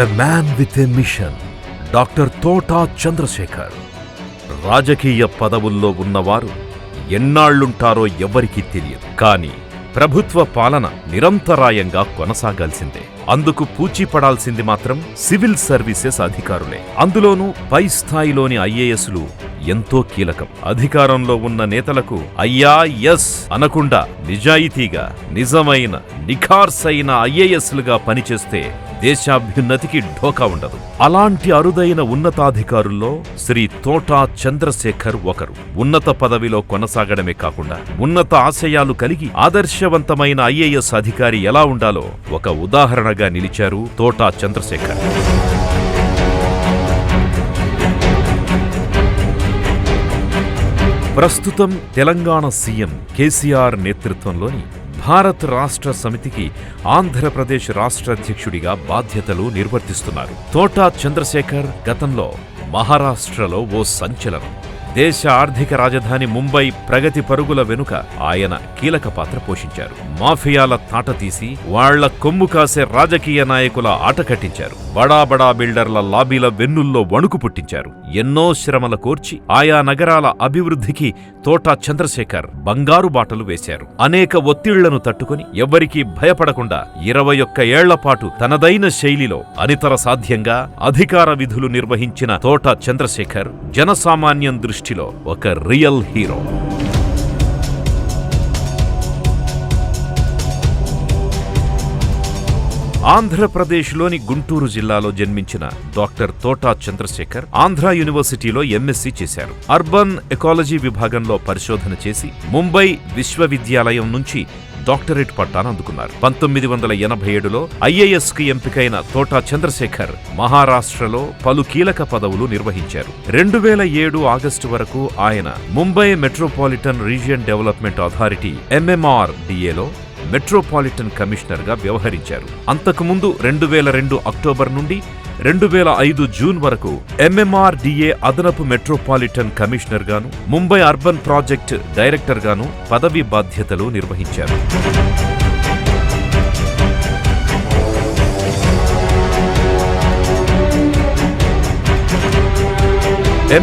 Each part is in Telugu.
A man with a mission. Doctor Thota Chandrasekhar. రాజకీయ పదవుల్లో ఉన్నవారు ఎన్నాళ్లుంటారో ఎవ్వరికీ తెలియదు. కానీ ప్రభుత్వ పాలన నిరంతరాయంగా కొనసాగాల్సిందే. అందుకు పూచీపడాల్సింది మాత్రం సివిల్ సర్వీసెస్ అధికారులే. అందులోనూ పై స్థాయిలోని ఐఏఎస్లు ఎంతో కీలకం. అధికారంలో ఉన్న నేతలకు అయ్యా ఎస్ అనకుండా నిజాయితీగా నిజమైన నిఖార్సైన ఐఏఎస్లుగా పనిచేస్తే దేశాభ్యున్నతికి ఢోకా ఉండదు. అలాంటి అరుదైన ఉన్నతాధికారుల్లో శ్రీ తోటా చంద్రశేఖర్ ఒకరు. ఉన్నత పదవిలో కొనసాగడమే కాకుండా ఉన్నత ఆశయాలు కలిగి ఆదర్శవంతమైన ఐఏఎస్ అధికారి ఎలా ఉండాలో ఒక ఉదాహరణగా నిలిచారు తోటా చంద్రశేఖర్. ప్రస్తుతం తెలంగాణ సీఎం కేసీఆర్ నేతృత్వంలోని భారత్ రాష్ట్ర సమితికి ఆంధ్రప్రదేశ్ రాష్ట్ర అధ్యక్షుడిగా బాధ్యతలు నిర్వర్తిస్తున్నారు. తోటా చంద్రశేఖర్ గతంలో మహారాష్ట్రలో ఓ సంచలనం. దేశ ఆర్థిక రాజధాని ముంబై ప్రగతి పరుగుల వెనుక ఆయన కీలక పాత్ర పోషించారు. మాఫియాల తాట తీసి వాళ్ల కొమ్ము కాసే రాజకీయ నాయకుల ఆట కట్టించారు. బడా బిల్డర్ల లాబీల వెన్నుల్లో వణుకు పుట్టించారు. ఎన్నో శ్రమల కోర్చి ఆయా నగరాల అభివృద్ధికి తోటా చంద్రశేఖర్ బంగారు బాటలు వేశారు. అనేక ఒత్తిళ్లను తట్టుకుని ఎవ్వరికీ భయపడకుండా 21 ఏళ్లపాటు తనదైన శైలిలో అనితర సాధ్యంగా అధికార విధులు నిర్వహించిన తోటా చంద్రశేఖర్ జనసామాన్యం దృష్టిలో ఒక రియల్ హీరో. ఆంధ్రప్రదేశ్లోని గుంటూరు జిల్లాలో జన్మించిన డాక్టర్ తోటా చంద్రశేఖర్ ఆంధ్ర యూనివర్సిటీలో ఎంఎస్సీ చేశారు. అర్బన్ ఎకాలజీ విభాగంలో పరిశోధన చేసి ముంబై విశ్వవిద్యాలయం నుంచి డాక్టరేట్ పట్టాను అందుకున్నారు. 1987లో ఐఏఎస్కి ఎంపికైన తోటా చంద్రశేఖర్ మహారాష్ట్రలో పలు కీలక పదవులు నిర్వహించారు. 2007 ఆగస్టు వరకు ఆయన Mumbai metropolitan region development authority MMRDAలో మెట్రోపాలిటన్ కమిషనర్గా వ్యవహరించారు. అంతకుముందు 2002 అక్టోబర్ నుండి 2005 జూన్ వరకు MMRDA అదనపు మెట్రోపాలిటన్ కమిషనర్గాను ముంబై అర్బన్ ప్రాజెక్ట్ డైరెక్టర్గాను పదవీ బాధ్యతలు నిర్వహించారు.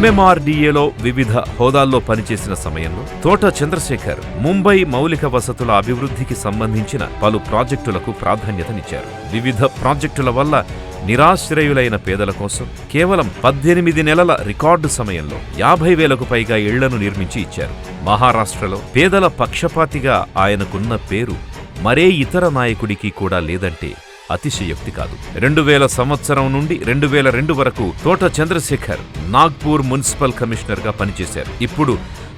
MMRDAలో వివిధ హోదాల్లో పనిచేసిన సమయంలో తోటా చంద్రశేఖర్ ముంబై మౌలిక వసతుల అభివృద్ధికి సంబంధించిన పలు ప్రాజెక్టులకు ప్రాధాన్యతనిచ్చారు. వివిధ ప్రాజెక్టుల వల్ల నిరాశ్రయులైన పేదల కోసం కేవలం 18 నెలల రికార్డు సమయంలో 50,000కు పైగా ఇళ్లను నిర్మించి ఇచ్చారు. మహారాష్ట్రలో పేదల పక్షపాతిగా ఆయనకున్న పేరు మరే ఇతర నాయకుడికి కూడా లేదంటే అతిశయోక్తి కాదు. 2000 సంవత్సరం నుండి 2002 వరకు తోటా చంద్రశేఖర్ నాగ్పూర్ మున్సిపల్ కమిషనర్గా పనిచేశారు. ఇప్పుడు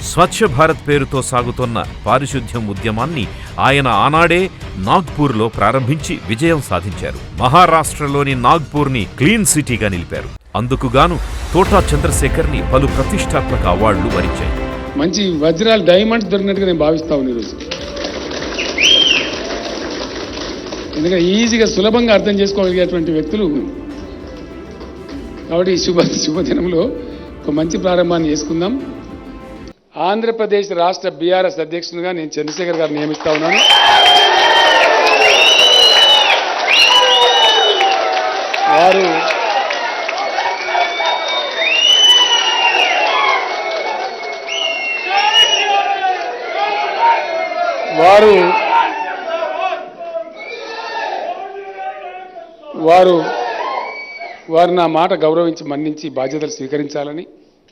స్వచ్ఛ భారత్ పేరుతో సాగుతున్న పారిశుద్ధ్యం ఉద్యమాన్ని ఆయన ఆనాడే నాగ్పూర్లో ప్రారంభించి విజయం సాధించారు. మహారాష్ట్రలోని నాగ్పూర్ని క్లీన్ సిటీగా నిలిపారు. అందుకుగాను తోటా చంద్రశేఖర్ని పలు ప్రతిష్టాత్మక అవార్డులు వరించాయి. మంచి వజ్రాలు డైమండ్స్ దొరికినట్టుగా నేను భావిస్తా ఉన్నాను ఈరోజు. ఎందుకంటే ఈజీగా సులభంగా అర్థం చేసుకోగలిగేటువంటి వ్యక్తులు. కాబట్టి ఈ శుభదినంలో ఒక మంచి ప్రారంభాన్ని చేసుకుందాం. ఆంధ్రప్రదేశ్ రాష్ట్ర బీఆర్ఎస్ అధ్యక్షునిగా నేను చంద్రశేఖర్ గారు నియమిస్తా ఉన్నాను. వారు నా మాట గౌరవించి మన్నించి బాధ్యతలు స్వీకరించాలని.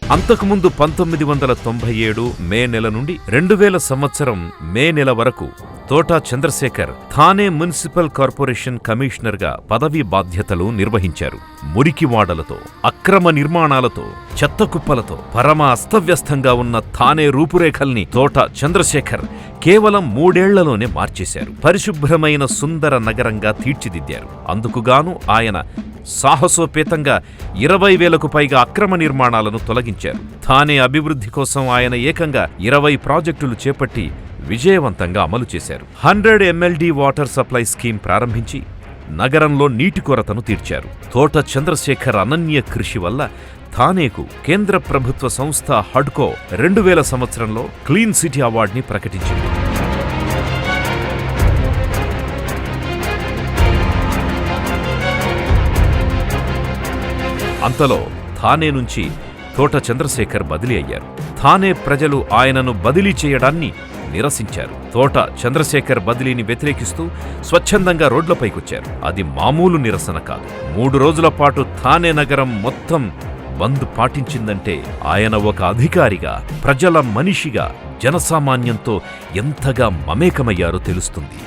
అంతకుముందు 1997 మే నెల నుండి 2000 సంవత్సరం మే నెల వరకు తోటా చంద్రశేఖర్ థానే మున్సిపల్ కార్పొరేషన్ కమిషనర్గా పదవీ బాధ్యతలు నిర్వహించారు. మురికివాడలతో, అక్రమ నిర్మాణాలతో, చెత్తకుప్పలతో పరమ అస్తవ్యస్తంగా ఉన్న థానే రూపురేఖల్ని తోటా చంద్రశేఖర్ కేవలం 3 ఏళ్లలోనే మార్చేశారు. పరిశుభ్రమైన సుందర నగరంగా తీర్చిదిద్దారు. అందుకుగాను ఆయన సాహసోపేతంగా 20,000కు పైగా అక్రమ నిర్మాణాలను తొలగించారు. థానే అభివృద్ధి కోసం ఆయన ఏకంగా 20 ప్రాజెక్టులు చేపట్టి విజయవంతంగా అమలు చేశారు. 100 MLD వాటర్ సప్లై స్కీమ్ ప్రారంభించి నగరంలో నీటి కొరతను తీర్చారు. తోటా చంద్రశేఖర్ అనన్య కృషి వల్ల థానేకు కేంద్ర ప్రభుత్వ సంస్థ హడ్కో 2000 సంవత్సరంలో క్లీన్ సిటీ అవార్డుని ప్రకటించింది. అంతలో థానే నుంచి తోట చంద్రశేఖర్ బదిలీ అయ్యారు. థానే ప్రజలు ఆయనను బదిలీ చేయడాన్ని నిరసించారు. తోట చంద్రశేఖర్ బదిలీని వ్యతిరేకిస్తూ స్వచ్ఛందంగా రోడ్లపైకొచ్చారు. అది మామూలు నిరసన కాదు. 3 రోజుల పాటు థానే నగరం మొత్తం బంద్ పాటించిందంటే ఆయన ఒక అధికారిగా, ప్రజల మనిషిగా, జనసామాన్యంతో ఎంతగా మమేకమయ్యారో తెలుస్తుంది.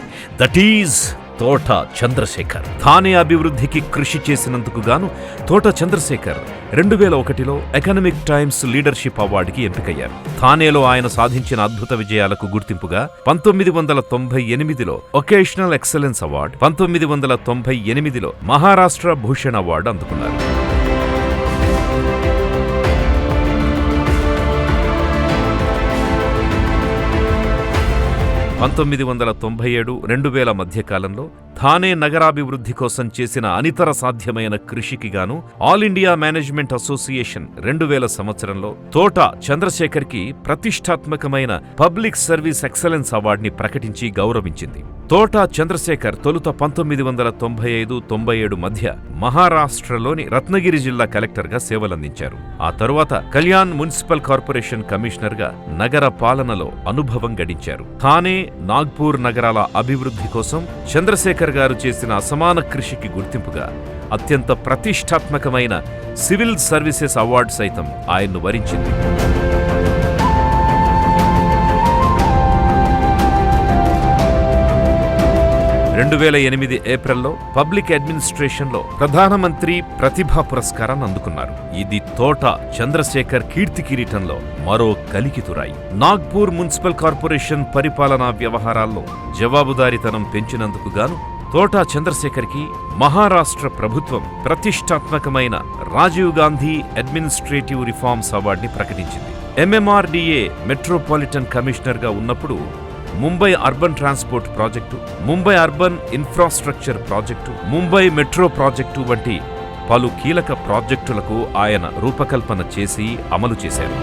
దట్ ఈజ్ తోట చంద్రశేఖర్. థానే అభివృద్ధికి కృషి చేసినందుకు గాను తోట చంద్రశేఖర్ 2001లో ఎకనామిక్ టైమ్స్ లీడర్షిప్ అవార్డుకి ఎంపికయ్యారు. థానేలో ఆయన సాధించిన అద్భుత విజయాలకు గుర్తింపుగా 1998లో ఒకేషనల్ ఎక్సలెన్స్ అవార్డు, 1998లో మహారాష్ట్ర భూషణ్ అవార్డు అందుకున్నారు. 1997-2000 మధ్యకాలంలో థానే నగరాభివృద్ధి కోసం చేసిన అనితర సాధ్యమైన కృషికి గాను ఆల్ ఇండియా మేనేజ్మెంట్ అసోసియేషన్ 2000 సంవత్సరంలో తోట చంద్రశేఖర్కి ప్రతిష్టాత్మకమైన పబ్లిక్ సర్వీస్ ఎక్సలెన్స్ అవార్డుని ప్రకటించి గౌరవించింది. తోట చంద్రశేఖర్ తొలుత 1995-97 మధ్య మహారాష్ట్రలోని రత్నగిరి జిల్లా కలెక్టర్గా సేవలందించారు. ఆ తరువాత కళ్యాణ్ మున్సిపల్ కార్పొరేషన్ కమిషనర్గా నగర పాలనలో అనుభవం గడించారు. థానే, నాగ్పూర్ నగరాల అభివృద్ధి కోసం చంద్రశేఖర్ గారు చేసిన అసమాన కృషికి గుర్తింపుగా అత్యంత ప్రతిష్టాత్మకమైన సివిల్ సర్వీసెస్ అవార్డు సైతం ఆయన్ను వరించింది. 2008 ఏప్రిల్లో పబ్లిక్ అడ్మినిస్ట్రేషన్లో ప్రధానమంత్రి ప్రతిభా పురస్కారాన్ని అందుకున్నారు. ఇది తోట చంద్రశేఖర్ కీర్తి కిరీటంలో మరో కలికితురాయి. నాగ్పూర్ మున్సిపల్ కార్పొరేషన్ పరిపాలనా వ్యవహారాల్లో జవాబుదారీతనం పెంచినందుకు గాను తోట చంద్రశేఖర్కి మహారాష్ట్ర ప్రభుత్వం ప్రతిష్టాత్మకమైన రాజీవ్ గాంధీ అడ్మినిస్ట్రేటివ్ రిఫార్మ్స్ అవార్డుని ప్రకటించింది. MMRDA మెట్రోపాలిటన్ కమిషనర్గా ఉన్నప్పుడు Mumbai urban transport project, Mumbai urban infrastructure project, Mumbai metro project వంటి పలు కీలక ప్రాజెక్టులకు ఆయన రూపకల్పన చేసి అమలు చేశారు.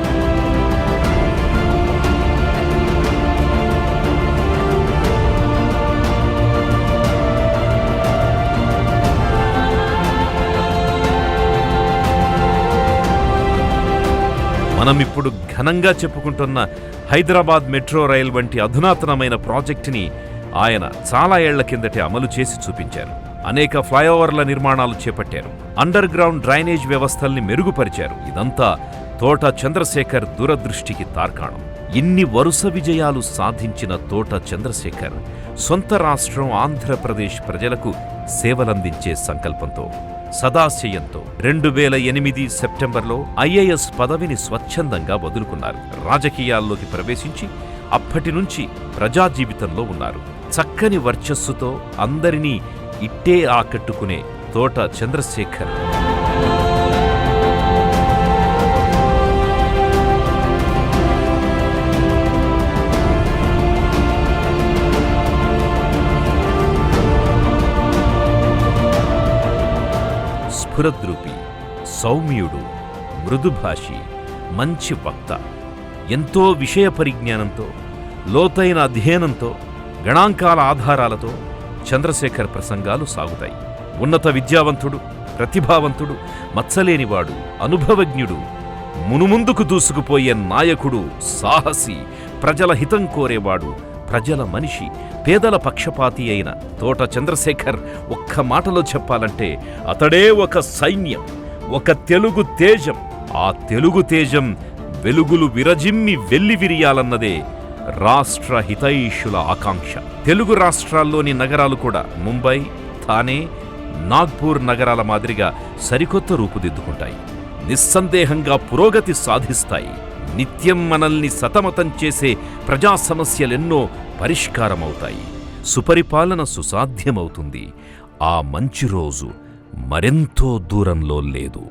మనమిప్పుడు ఘనంగా చెప్పుకుంటున్న హైదరాబాద్ మెట్రో రైల్ వంటి అధునాతనమైన ప్రాజెక్టుని ఆయన చాలా ఏళ్ల కిందటే అమలు చేసి చూపించారు. అనేక ఫ్లైఓవర్ల నిర్మాణాలు చేపట్టారు. అండర్ గ్రౌండ్ డ్రైనేజ్ వ్యవస్థల్ని మెరుగుపరిచారు. ఇదంతా తోట చంద్రశేఖర్ దూరదృష్టికి తార్కాణం. ఇన్ని వరుస విజయాలు సాధించిన తోట చంద్రశేఖర్ సొంత రాష్ట్రం ఆంధ్రప్రదేశ్ ప్రజలకు సేవలందించే సంకల్పంతో, సదాశయంతో 2008 సెప్టెంబర్లో IAS పదవిని స్వచ్ఛందంగా వదులుకున్నారు. రాజకీయాల్లోకి ప్రవేశించి అప్పటి నుంచి ప్రజా జీవితంలో ఉన్నారు. చక్కని వర్చస్సుతో అందరినీ ఇట్టే ఆకట్టుకునే తోట చంద్రశేఖర్ స్ఫురద్రూపి, సౌమ్యుడు, మృదుభాషి, మంచి వక్త, ఎంతో విషయ పరిజ్ఞానంతో, లోతైన అధ్యయనంతో, గణాంకాల ఆధారాలతో చంద్రశేఖర్ ప్రసంగాలు సాగుతాయి. ఉన్నత విద్యావంతుడు, ప్రతిభావంతుడు, మచ్చలేనివాడు, అనుభవజ్ఞుడు, మునుముందుకు దూసుకుపోయే నాయకుడు, సాహసి, ప్రజల హితం కోరేవాడు, ప్రజల మనిషి, పేదల పక్షపాతి అయిన తోట చంద్రశేఖర్ ఒక్క మాటలో చెప్పాలంటే అతడే ఒక సైన్యం, ఒక తెలుగు తేజం. ఆ తెలుగు తేజం వెలుగులు విరజిమ్మి వెల్లివిరియాలన్నదే రాష్ట్ర హితైషుల ఆకాంక్ష. తెలుగు రాష్ట్రాల్లోని నగరాలు కూడా ముంబై, థానే, నాగ్పూర్ నగరాల మాదిరిగా సరికొత్త రూపుదిద్దుకుంటాయి. నిస్సందేహంగా పురోగతి సాధిస్తాయి. నిత్యం మనల్ని సతమతం చేసే ప్రజా సమస్యలెన్నో పరిష్కారమవుతాయి. సుపరిపాలన సుసాధ్యమవుతుంది. ఆ మంచి రోజు మరెంతో దూరంలో లేదు.